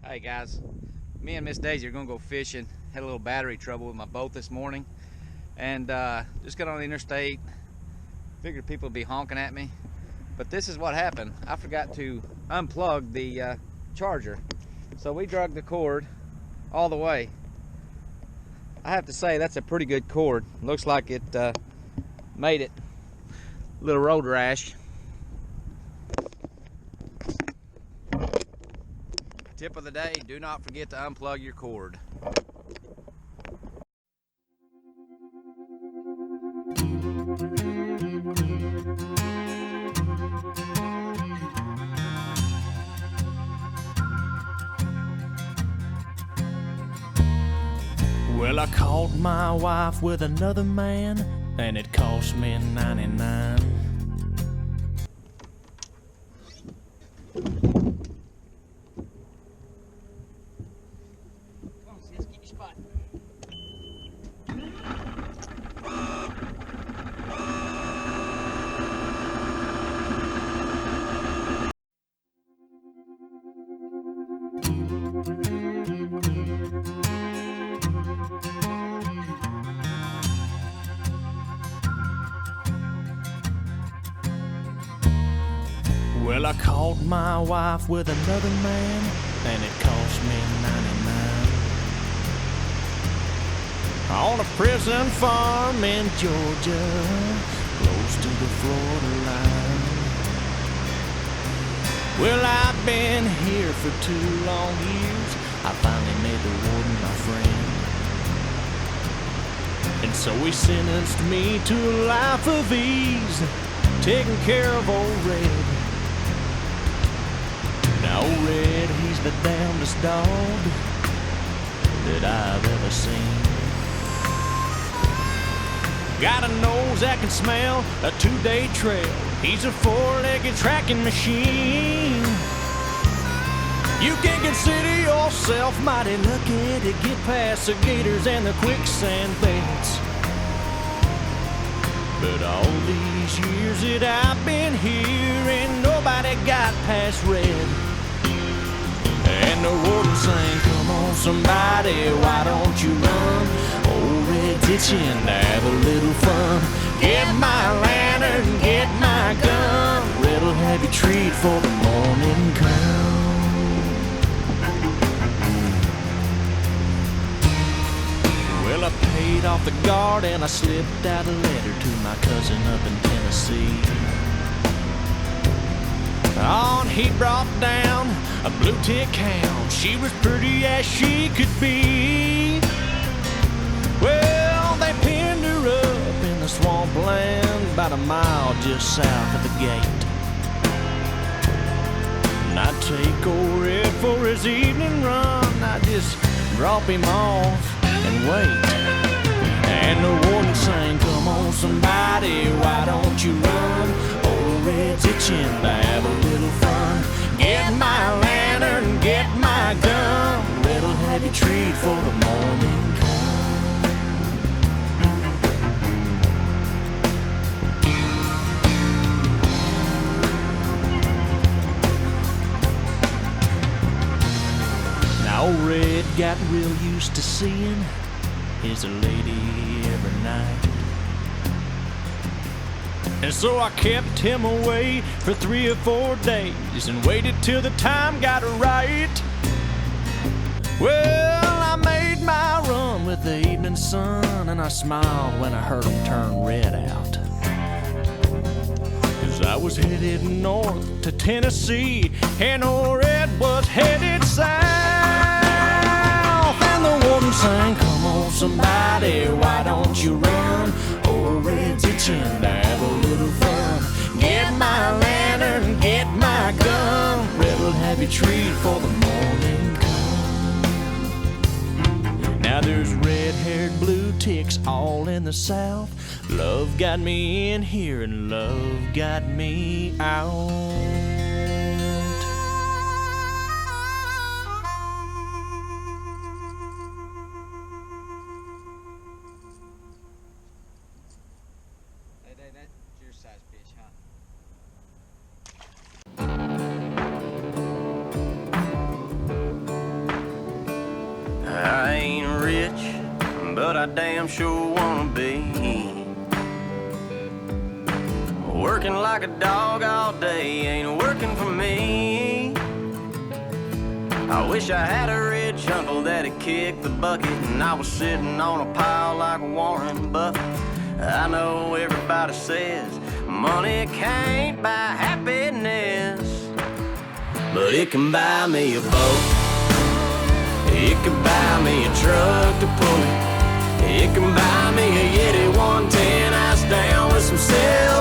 Hey guys, me and Miss Daisy are gonna go fishing. Had a little battery trouble with my boat this morning, and just got on the interstate. Figured people would be honking at me, but this is what happened. I forgot to unplug the charger, so we dragged the cord all the way. I have to say that's a pretty good cord. Looks like it made it. Little road rash. Tip of the day, do not forget to unplug your cord. Well, I caught my wife with another man, and it cost me 99. Well, I caught my wife with another man, and it cost me 99. On a prison farm in Georgia, close to the Florida line. Well, I've been here for 2 long years. I finally made the warden my friend. And so he sentenced me to a life of ease, taking care of old Red. Now old Red, he's the damnedest dog that I've ever seen. Got a nose that can smell a 2-day trail. He's a 4-legged tracking machine. You can consider yourself mighty lucky to get past the gators and the quicksand beds. But all these years that I've been here, ain't nobody got past Red. And the warden sang, "Come on somebody, why don't you run? Old Red's itching to have a little fun. Get my lantern, get my gun. Red'll have you treat for the morning come." Well, I paid off the guard and I slipped out a letter to my cousin up in Tennessee. On he brought down a blue tick hound. She was pretty as she could be. Well, they pinned her up in the swampland about a mile just south of the gate. And I'd take old Red for his evening run. I'd just drop him off and wait. And the warden sang, "Come on somebody, why don't you run? Old Red's itching to have a little fun. Get my lantern, get my gun. Red'll have you treat for the morning come." Now old Red got real used to seeing his lady every night. And so I kept him away for 3 or 4 days and waited till the time got right. Well, I made my run with the evening sun, and I smiled when I heard him turn Red out. 'Cause I was headed north to Tennessee, and old Red was headed south. And the warden sang, "Come on somebody, why don't you run? Old Red's itching to have a little fun. Get my lantern, get my gun. Red'll have you treat for the morning come." Now there's red-haired blue ticks all in the south. Love got me in here and love got me out. That's your size fish, huh? I damn sure wanna be. Working like a dog all day ain't working for me. I wish I had a rich uncle that'd kick the bucket and I was sitting on a pile like Warren Buffett. I know everybody says money can't buy happiness, but it can buy me a boat. It can buy me a truck to pull it. It can buy me a Yeti 110 ice down with some sail